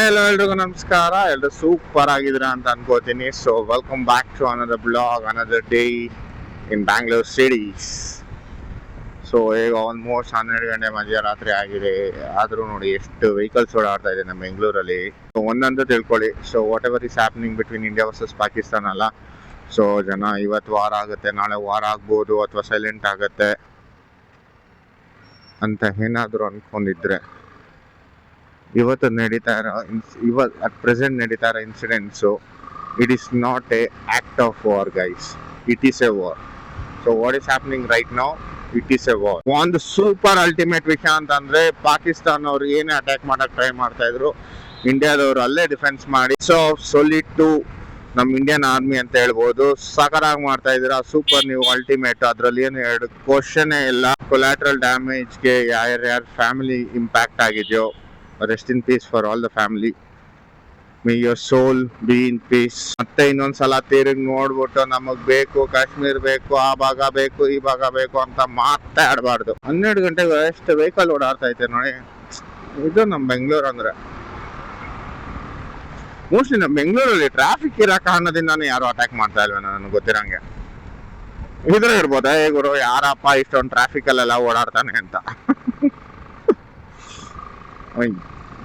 Hello ಎಲ್ರಿಗೂ ನಮಸ್ಕಾರ. ಎಲ್ಲರೂ ಸೂಪರ್ ಆಗಿದ್ದೀರಾ ಅಂತ ಅನ್ಕೋತೀನಿ. So welcome back to another blog, another day in Bangalore cities. So ಈಗ ಆಲ್ಮೋಸ್ಟ್ 12 ಗಂಟೆ ಮಧ್ಯರಾತ್ರಿ ಆಗಿದೆ. ಆದರೂ ನೋಡಿ ಎಷ್ಟು ವೆಹಿಕಲ್ಸ್ ಓಡಾಡ್ತಾ ಇದೆ ನಮ್ಮ ಬೆಂಗಳೂರಲ್ಲಿ. ಸೊ ಒಂದಂತೂ ತಿಳ್ಕೊಳ್ಳಿ, so what ever is happening between India versus Pakistan ಅಲ್ಲ. ಸೊ ಜನ ಇವತ್ತು ವಾರ ಆಗುತ್ತೆ, ನಾಳೆ ವಾರ ಆಗ್ಬೋದು, ಅಥವಾ ಸೈಲೆಂಟ್ ಆಗುತ್ತೆ ಅಂತ ಏನಾದರೂ ಅನ್ಕೊಂಡಿದ್ರೆ ಇವತ್ತು ನಡೀತಾ ಇರೋ ಅಟ್ ಪ್ರೆಸೆಂಟ್ ನಡೀತಾ ಇರೋ incidents, it is not A act of war guys, it is A war. So what is happening right now, it is A war. ಒಂದು ಸೂಪರ್ ಅಲ್ಟಿಮೇಟ್ ವಿಷಯ ಅಂತಂದ್ರೆ, ಪಾಕಿಸ್ತಾನ ಅವ್ರು ಏನೇ ಅಟ್ಯಾಕ್ ಮಾಡಕ್ ಟ್ರೈ ಮಾಡ್ತಾ ಇದ್ರು, ಇಂಡಿಯಾದವರು ಅಲ್ಲೇ ಡಿಫೆನ್ಸ್ ಮಾಡಿ ಸೊ ಸೊಲಿಟ್ಟು ನಮ್ಮ ಇಂಡಿಯನ್ ಆರ್ಮಿ ಅಂತ ಹೇಳ್ಬೋದು, ಸಕರಾಗಿ ಮಾಡ್ತಾ ಇದ್ದೀರಾ. ಸೂಪರ್ ನೀವು ಅಲ್ಟಿಮೇಟ್. ಅದ್ರಲ್ಲಿ ಏನು ಎರಡು ಕ್ವಶನ್ ಇಲ್ಲ. ಕೊಲ್ಯಾಟ್ರಲ್ ಡ್ಯಾಮೇಜ್ಗೆ ಯಾರ್ಯಾರ ಫ್ಯಾಮಿಲಿ ಇಂಪ್ಯಾಕ್ಟ್ ಆಗಿದೆಯೋ, rest in peace for all the family. May your soul be in peace. ಮತ್ತೆ ಇನ್ನೊಂದ್ಸಲ ತಿರುಗಿ ನೋಡ್ಬಿಟ್ಟು ನಮಗ್ ಬೇಕು ಕಾಶ್ಮೀರ್ ಬೇಕು, ಆ ಭಾಗ ಬೇಕು, ಈ ಭಾಗ ಬೇಕು ಅಂತ ಮಾತಾಡಬಾರ್ದು. 12 ಗಂಟೆಗೆ ಎಷ್ಟು ವೆಹಿಕಲ್ ಓಡಾಡ್ತಾ ಐತೆ ನೋಡಿ. ಇದು ನಮ್ಮ ಬೆಂಗಳೂರು ಅಂದ್ರೆ. ಮೋಸ್ಟ್ಲಿ ನಮ್ಮ ಬೆಂಗಳೂರಲ್ಲಿ ಟ್ರಾಫಿಕ್ ಇರೋ ಕಾರಣದಿಂದಾನೇ ಯಾರು ಅಟ್ಯಾಕ್ ಮಾಡ್ತಾ ಇಲ್ವೇ ನನಗೆ ಗೊತ್ತಿರಂಗೆ. ಇದ್ರೆ ಇರ್ಬೋದಾ ಗುರು, ಯಾರಪ್ಪ ಇಷ್ಟೊಂದು ಟ್ರಾಫಿಕ್ ಅಲ್ಲೆಲ್ಲ ಓಡಾಡ್ತಾನೆ ಅಂತ.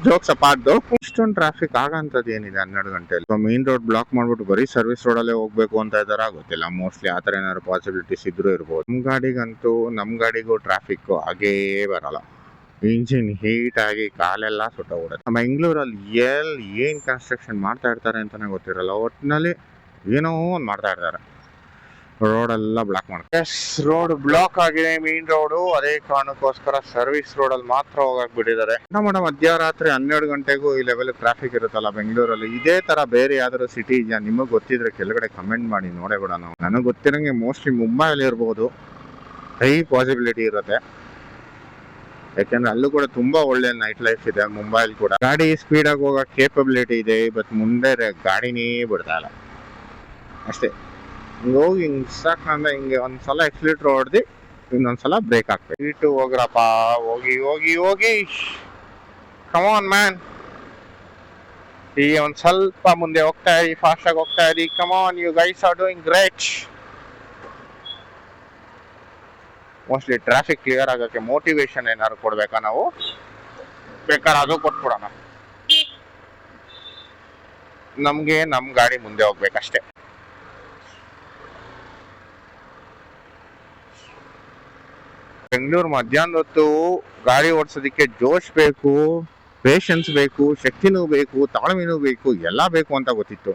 ಜೋಕ್ಸ್ ಅಪಾರ್ಟ್, ಇಷ್ಟೊಂದು ಟ್ರಾಫಿಕ್ ಆಗಂತದ್ದು ಏನಿದೆ 12 ಗಂಟೆಯಲ್ಲಿ? ಮೇನ್ ರೋಡ್ ಬ್ಲಾಕ್ ಮಾಡ್ಬಿಟ್ಟು ಬರೀ ಸರ್ವಿಸ್ ರೋಡಲ್ಲೇ ಹೋಗ್ಬೇಕು ಅಂತ ಇದಾರ ಗೊತ್ತಿಲ್ಲ. ಮೋಸ್ಟ್ಲಿ ಆ ಥರ ಏನಾದ್ರು ಪಾಸಿಬಿಲಿಟೀಸ್ ಇದ್ರೂ ಇರ್ಬೋದು. ನಮ್ಮ ಗಾಡಿಗೂ ಟ್ರಾಫಿಕ್ ಆಗೇ ಬರಲ್ಲ. ಇಂಜಿನ್ ಹೀಟ್ ಆಗಿ ಕಾಲೆಲ್ಲ ಸುಟ್ಟೋಗ್ಬಿಡುತ್ತೆ. ನಮ್ಮ ಬೆಂಗಳೂರಲ್ಲಿ ಏನ್ ಕನ್ಸ್ಟ್ರಕ್ಷನ್ ಮಾಡ್ತಾ ಇರ್ತಾರೆ ಅಂತಾನೆ ಗೊತ್ತಿರಲ್ಲ. ಒಟ್ಟಿನಲ್ಲಿ ಏನೋ ಒಂದು ಮಾಡ್ತಾ ಇರ್ತಾರೆ. ರೋಡ್ ಎಲ್ಲ ಬ್ಲಾಕ್ ಮಾಡ್ತಾರೆ. ರೋಡ್ ಬ್ಲಾಕ್ ಆಗಿದೆ, ಮೇನ್ ರೋಡು. ಅದೇ ಕಾರಣಕ್ಕೋಸ್ಕರ ಸರ್ವಿಸ್ ರೋಡ್ ಅಲ್ಲಿ ಮಾತ್ರ ಹೋಗಕ್ ಬಿಟ್ಟಿದ್ದಾರೆ. ನಮ್ಮ ಮಧ್ಯರಾತ್ರಿ 12 ಗಂಟೆಗೂ ಈ ಲೆವೆಲ್ ಟ್ರಾಫಿಕ್ ಇರುತ್ತಲ್ಲ ಬೆಂಗಳೂರಲ್ಲಿ. ಇದೇ ತರ ಬೇರೆ ಯಾವ್ದಾದ್ರು ಸಿಟಿ ಇದೆಯಾ? ನಿಮಗ್ ಗೊತ್ತಿದ್ರೆ ಕೆಳಗಡೆ ಕಮೆಂಟ್ ಮಾಡಿ, ನೋಡೇ ಬಿಡ. ನಾವು ನನಗೆ ಗೊತ್ತಿರಂಗೆ ಮೋಸ್ಟ್ಲಿ ಮುಂಬೈಲಿ ಇರ್ಬೋದು, ಹೈ ಪಾಸಿಬಿಲಿಟಿ ಇರುತ್ತೆ. ಯಾಕೆಂದ್ರೆ ಅಲ್ಲೂ ಕೂಡ ತುಂಬಾ ಒಳ್ಳೆ ನೈಟ್ ಲೈಫ್ ಇದೆ ಮುಂಬೈಲಿ ಕೂಡ. ಗಾಡಿ ಸ್ಪೀಡ್ ಆಗಿ ಹೋಗೋ ಕೇಪಬಿಲಿಟಿ ಇದೆ, ಬಟ್ ಮುಂದೆ ಗಾಡಿನೇ ಬಿಡ್ತಾ ಇಲ್ಲ ಅಷ್ಟೇ. ಹಿಂಗೆ ಹೋಗಿ ಹಿಂಗೆ ಸಾಕಂದ್ರೆ ಹಿಂಗೆ ಒಂದ್ಸಲ ಎಕ್ಸಿಲೇಟರ್ ಹೊಡೆದು ಇನ್ನೊಂದ್ಸಲ ಬ್ರೇಕ್ ಹಾಕ್ಬೇಕು. ಇಟ್ಟು ಹೋಗ್ರಪ್ಪ, ಹೋಗಿ ಹೋಗಿ ಹೋಗಿ. ಕಮಾನ್ ಮ್ಯಾನ್, ಈ ಒಂದ್ ಸ್ವಲ್ಪ ಮುಂದೆ ಹೋಗ್ತಾ ಇರಿ, ಫಾಸ್ಟ್ ಆಗಿ ಹೋಗ್ತಾ ಇರಿ. Come on, you guys are doing great. Mostly traffic clear ಆಗಕ್ಕೆ ಮೋಟಿವೇಶನ್ ಏನಾದ್ರು ಕೊಡ್ಬೇಕಾ ನಾವು? ಬೇಕಾದ್ರೆ ಅದು ಕೊಟ್ಬಿಡೋಣ. ನಮ್ಗೆ ನಮ್ ಗಾಡಿ ಮುಂದೆ ಹೋಗ್ಬೇಕಷ್ಟೇ. ಬೆಂಗಳೂರು ಮಧ್ಯಾಹ್ನದ ಹೊತ್ತು ಗಾಡಿ ಓಡಿಸೋದಕ್ಕೆ ಜೋಶ್ ಬೇಕು, ಪೇಷನ್ಸ್ ಬೇಕು, ಶಕ್ತಿನೂ ಬೇಕು, ತಾಳ್ಮೆನೂ ಬೇಕು, ಎಲ್ಲ ಬೇಕು ಅಂತ ಗೊತ್ತಿತ್ತು.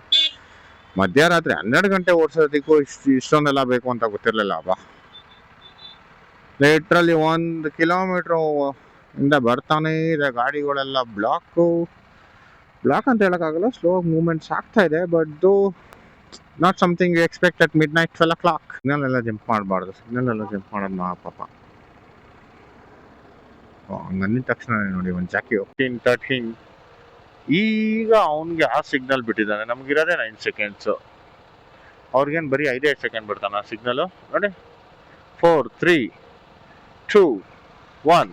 ಮಧ್ಯರಾತ್ರಿ 12 ಗಂಟೆ ಓಡಿಸೋದಕ್ಕೂ ಇಷ್ಟೊಂದೆಲ್ಲ ಬೇಕು ಅಂತ ಗೊತ್ತಿರಲಿಲ್ಲ. ಅಬ್ಬಾ, ಲಿಟ್ರಲಿ 1 ಕಿಲೋಮೀಟರ್ ಇಂದ ಬರ್ತಾನೆ ಇದೆ ಗಾಡಿಗಳೆಲ್ಲ. ಬ್ಲಾಕ್ ಅಂತ ಹೇಳಕ್ಕಾಗಲ್ಲ, ಸ್ಲೋ ಮೂವ್ಮೆಂಟ್ಸ್ ಆಗ್ತಾ ಇದೆ. But not something you expect at midnight 12 o'clock. Signal ಎಲ್ಲ ಜಂಪ್ ಮಾಡಬಾರ್ದು. ಸಿಗ್ನಲ್ ಎಲ್ಲ ಜಂಪ್ ಮಾಡೋದು ಮಾ ಪಾಪ. ಹಂಗಂದಿದ ತಕ್ಷಣ ನೋಡಿ ಒಂದು ಜಾಕಿ 13 ಈಗ ಅವನಿಗೆ ಆ ಸಿಗ್ನಲ್ ಬಿಟ್ಟಿದ್ದಾನೆ. ನಮ್ಗಿರೋದೇ 9 seconds. ಅವ್ರಿಗೇನು ಬರೀ 5 ಸೆಕೆಂಡ್ ಬಿಡ್ತಾನ ಸಿಗ್ನಲ್ ನೋಡಿ. 4 3 2 1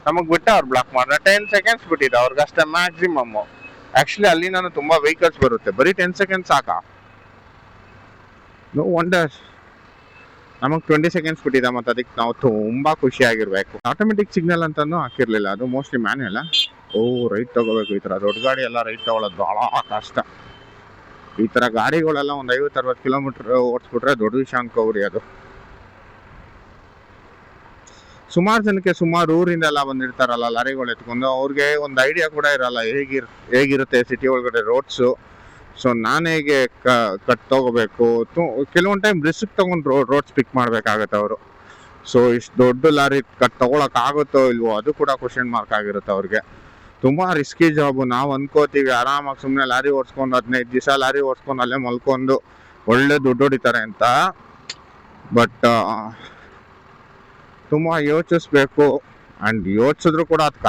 ನಮಗ್ ಬಿಟ್ಟ ಅವ್ರು ಬ್ಲಾಕ್ ಮಾಡಿದ್ರೆ 10 seconds ಬಿಟ್ಟಿದ್ದ ಅವ್ರಿಗೆ ಅಷ್ಟೇ ಮ್ಯಾಕ್ಸಿಮಮ್. ಆಕ್ಚುಲಿ ಅಲ್ಲಿ ನಾನು ತುಂಬಾ ವೆಹಿಕಲ್ಸ್ ಬರುತ್ತೆ, ಬರೀ 10 seconds ಸಾಕಾ? ನೋ ವಂಡರ್ ನಮಗ್ 20 seconds ಬಿಟ್ಟಿದ್ದ. ಮತ್ತೆ ಅದಕ್ಕೆ ನಾವು ತುಂಬಾ ಖುಷಿಯಾಗಿರ್ಬೇಕು. ಆಟೋಮೆಟಿಕ್ ಸಿಗ್ನಲ್ ಅಂತಾನು ಹಾಕಿರ್ಲಿಲ್ಲ, ಅದು ಮೋಸ್ಟ್ಲಿ ಮ್ಯಾನ್ಯಲ್. ರೈಟ್ ತಗೋಬೇಕು. ಈ ತರ ದೊಡ್ಡ ಗಾಡಿ ಎಲ್ಲ ರೈಟ್ ತಗೊಳ್ಳೋದು ಬಹಳ ಕಷ್ಟ. ಈ ತರ ಗಾಡಿಗಳೆಲ್ಲ ಒಂದು 50-60 ಕಿಲೋಮೀಟರ್ ಓಡಿಸ್ಬಿಟ್ರೆ ದೊಡ್ಡ ವಿಷಯ ಅನ್ಕೋಬಿಡಿ. ಅದು ಸುಮಾರು ಜನಕ್ಕೆ ಸುಮಾರು ಊರಿಂದ ಎಲ್ಲ ಬಂದಿರ್ತಾರಲ್ಲ ಲಾರಿಗಳು ಎತ್ಕೊಂಡು, ಅವ್ರಿಗೆ ಒಂದು ಐಡಿಯಾ ಕೂಡ ಇರಲ್ಲ ಹೇಗಿರುತ್ತೆ ಸಿಟಿ ಒಳಗಡೆ ರೋಡ್ಸು. ಸೊ ನಾನು ಹೇಗೆ ಕಟ್ ತಗೋಬೇಕು, ಕೆಲವೊಂದು ಟೈಮ್ ರಿಸ್ಕ್ ತಗೊಂಡು ರೋಡ್ಸ್ ಪಿಕ್ ಮಾಡ್ಬೇಕಾಗತ್ತೆ ಅವರು. ಸೊ ಇಷ್ಟು ದೊಡ್ಡ ಲಾರಿ ಕಟ್ ತಗೊಳಕ್ ಆಗುತ್ತೋ ಇಲ್ವೋ ಅದು ಕೂಡ ಕ್ವಶನ್ ಮಾರ್ಕ್ ಆಗಿರುತ್ತೆ ಅವ್ರಿಗೆ. ತುಂಬಾ ರಿಸ್ಕಿ ಜಾಬು. ನಾವು ಅನ್ಕೋತೀವಿ ಆರಾಮಾಗಿ ಸುಮ್ಮನೆ ಲಾರಿ ಓಡಿಸ್ಕೊಂಡು 15 ದಿವಸ ಲಾರಿ ಓಡಿಸ್ಕೊಂಡು ಅಲ್ಲೇ ಮಲ್ಕೊಂಡು ಒಳ್ಳೆ ದುಡ್ಡು ಹೊಡಿತಾರೆ ಅಂತ. ಬಟ್ ತುಂಬಾ ಯೋಚಿಸ್ಬೇಕು. ಅಂಡ್ ಯೋಚಿಸಿದ್ರು ಕೂಡ ಅದು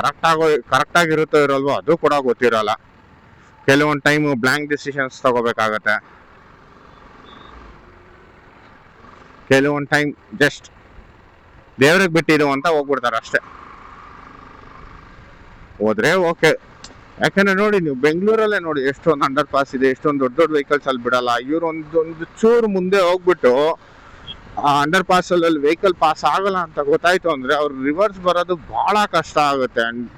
ಕರೆಕ್ಟಾಗಿರುತ್ತೋ ಇರಲ್ವೋ ಅದು ಕೂಡ ಗೊತ್ತಿರಲ್ಲ. ಕೆಲವೊಂದು ಟೈಮ್ ಬ್ಲ್ಯಾಂಕ್ ಡಿಸಿಷನ್ಸ್ ತಗೋಬೇಕಾಗತ್ತೆ. ಕೆಲವೊಂದು ಟೈಮ್ ಜಸ್ಟ್ ದೇವ್ರಿಗೆ ಬಿಟ್ಟಿದ್ದು ಅಂತ ಹೋಗ್ಬಿಡ್ತಾರೆ ಅಷ್ಟೇ. ಹೋದ್ರೆ ಓಕೆ, ಯಾಕಂದ್ರೆ ನೋಡಿ, ನೀವು ಬೆಂಗಳೂರಲ್ಲೇ ನೋಡಿ ಎಷ್ಟೊಂದು ಅಂಡರ್ ಪಾಸ್ ಇದೆ, ಎಷ್ಟೊಂದು ದೊಡ್ಡ ದೊಡ್ಡ ವೆಹಿಕಲ್ಸ್ ಅಲ್ಲಿ ಬಿಡಲ್ಲ. ಇವ್ರು ಒಂದು ಚೂರು ಮುಂದೆ ಹೋಗ್ಬಿಟ್ಟು ಆ ಅಂಡರ್ ಪಾಸ್ ಅಲ್ಲಿ ವೆಹಿಕಲ್ ಪಾಸ್ ಆಗಲ್ಲ ಅಂತ ಗೊತ್ತಾಯ್ತು ಅಂದ್ರೆ ಅವ್ರು ರಿವರ್ಸ್ ಬರೋದು ಬಹಳ ಕಷ್ಟ ಆಗುತ್ತೆ. And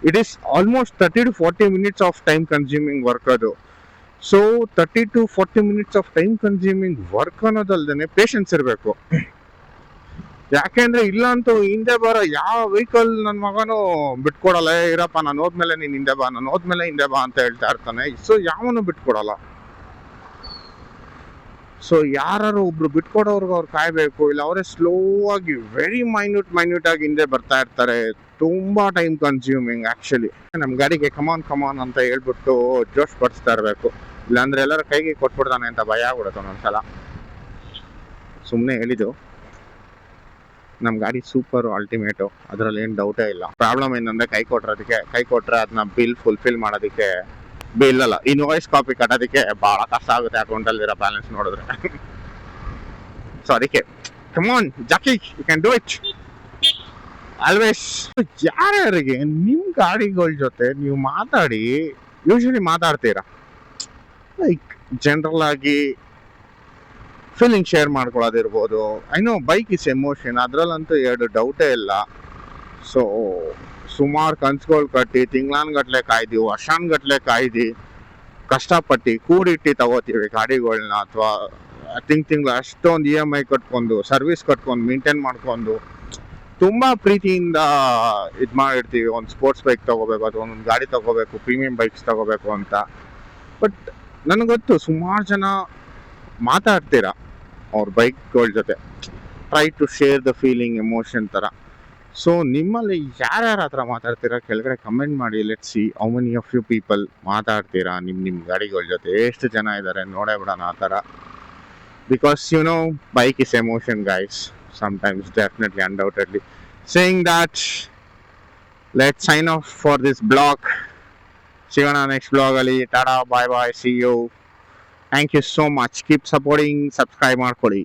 it is almost 30 to 40 minutes of time consuming work ಅದು. So 30 to 40 minutes of time consuming work ಅನ್ನೋದಲ್ದೇನೆ ಪೇಷನ್ಸ್ ಇರಬೇಕು. ಯಾಕೆಂದ್ರೆ ಇಲ್ಲ ಅಂತೂ ಹಿಂದೆ ಬರೋ ಯಾವ ವೆಹಿಕಲ್ ನನ್ನ ಮಗನು ಬಿಟ್ಕೊಡಲ್ಲ. ಇರಪ್ಪ, ನಾನು ಹೋದ್ಮೇಲೆ ನೀನ್ ಹಿಂದೆ ಬಾ, ನಾನು ಹೋದ್ಮೇಲೆ ಹಿಂದೆ ಬಾ ಅಂತ ಹೇಳ್ತಾ ಇರ್ತಾನೆ. ಸೊ ಯಾವನು ಬಿಟ್ಕೊಡಲ್ಲ. ಸೊ ಯಾರು ಒಬ್ರು ಬಿಟ್ಕೊಡೋರ್ಗು ಅವ್ರು ಕಾಯ್ಬೇಕು, ಇಲ್ಲ ಅವರೇ ಸ್ಲೋ ಆಗಿ ವೆರಿ ಮೈನ್ಯೂಟ್ ಆಗಿ ಹಿಂದೆ ಬರ್ತಾ ಇರ್ತಾರೆ. ತುಂಬಾ ಟೈಮ್ ಕನ್ಸ್ಯೂಮಿಂಗ್ ಆಕ್ಚುಲಿ. ನಮ್ ಗಾಡಿಗೆ ಕಮಾನ್ ಅಂತ ಹೇಳ್ಬಿಟ್ಟು ಜೋಶ್ ಪಡಿಸ್ತಾ ಇರ್ಬೇಕು, ಇಲ್ಲಾಂದ್ರೆ ಎಲ್ಲರ ಕೈಗೆ ಕೊಟ್ಬಿಡ್ತಾನೆ ಅಂತ ಭಯ ಆಗ್ಬಿಡುತ್ತೆ ಒಂದೊಂದ್ಸಲ. ಸುಮ್ಮನೆ ಹೇಳಿದ್ದು, ನಮ್ ಗಾಡಿ ಸೂಪರ್ ಅಲ್ಟಿಮೇಟು, ಅದ್ರಲ್ಲಿ ಏನ್ ಡೌಟೇ ಇಲ್ಲ. ಪ್ರಾಬ್ಲಮ್ ಏನಂದ್ರೆ ಕೈ ಕೊಟ್ರೆ ಅದನ್ನ ಬಿಲ್ ಫುಲ್ಫಿಲ್ ಮಾಡೋದಕ್ಕೆ, ಬಿಲ್ ಅಲ್ಲ ಇನ್ವಾಯ್ಸ್ ಕಾಪಿ ಕಟ್ಟೋದಕ್ಕೆ ಬಹಳ ಕಷ್ಟ ಆಗುತ್ತೆ ಅಕೌಂಟ್ ಅಲ್ಲಿರೋ ಬ್ಯಾಲೆನ್ಸ್ ನೋಡಿದ್ರೆ. ಸೊ ಅದಕ್ಕೆ come on Jackie, you can do it always. ಯಾರ್ಯಾರಿಗೆ ನಿಮ್ ಗಾಡಿಗಳ ಜೊತೆ ನೀವು ಯೂಶಲಿ ಮಾತಾಡ್ತೀರಾ, ಲೈಕ್ ಜನರಲ್ ಆಗಿ ಫೀಲಿಂಗ್ ಶೇರ್ ಮಾಡ್ಕೊಳ್ಳೋದಿರ್ಬೋದು. I know bike is emotion, ಅದ್ರಲ್ಲಂತೂ ಎರಡು ಡೌಟೇ ಇಲ್ಲ. ಸೊ ಸುಮಾರು ಕನ್ಸುಗಳು ಕಟ್ಟಿ ತಿಂಗ್ಳಾನ್ಗಟ್ಲೆ ಕಾಯ್ದು, ವರ್ಷಾನ್ಗಟ್ಲೆ ಕಾಯ್ದು ಕಷ್ಟಪಟ್ಟು ಕೂಡಿಟ್ಟು ತಗೋತೀವಿ ಗಾಡಿಗಳನ್ನ, ಅಥವಾ ತಿಂಗಳು ಅಷ್ಟೊಂದು EMI ಕಟ್ಕೊಂಡು, ಸರ್ವಿಸ್ ಕಟ್ಕೊಂಡು, ಮೇಂಟೈನ್ ಮಾಡ್ಕೊಂಡು ತುಂಬಾ ಪ್ರೀತಿಯಿಂದ ಇದು ಮಾಡಿರ್ತೀವಿ. ಒಂದು ಸ್ಪೋರ್ಟ್ಸ್ ಬೈಕ್ ತಗೋಬೇಕು ಅಥವಾ ಒಂದೊಂದು ಗಾಡಿ ತಗೋಬೇಕು, ಪ್ರೀಮಿಯಂ ಬೈಕ್ಸ್ ತಗೋಬೇಕು ಅಂತ. ಬಟ್ ನನಗೊತ್ತು ಸುಮಾರು ಜನ ಮಾತಾಡ್ತೀರಾ ಅವ್ರ ಬೈಕ್ಗಳ ಜೊತೆ, try to share the feeling, emotion ಥರ. ಸೊ ನಿಮ್ಮಲ್ಲಿ ಯಾರ್ಯಾರು ಆ ಥರ ಮಾತಾಡ್ತೀರಾ ಕೆಳಗಡೆ ಕಮೆಂಟ್ ಮಾಡಿ. Let see how many of you people ಮಾತಾಡ್ತೀರಾ ನಿಮ್ಮ ಗಾಡಿಗಳ ಜೊತೆ, ಎಷ್ಟು ಜನ ಇದ್ದಾರೆ ನೋಡೇ ಬಿಡೋಣ ಆ ಥರ. Because bike is emotion guys, sometimes, definitely, undoubtedly. Saying that, let's sign off for this blog. See you on our next blog ali. Tada, bye bye, see you. Thank you so much. Keep supporting, subscribe ಮಾಡ್ಕೊಳ್ಳಿ.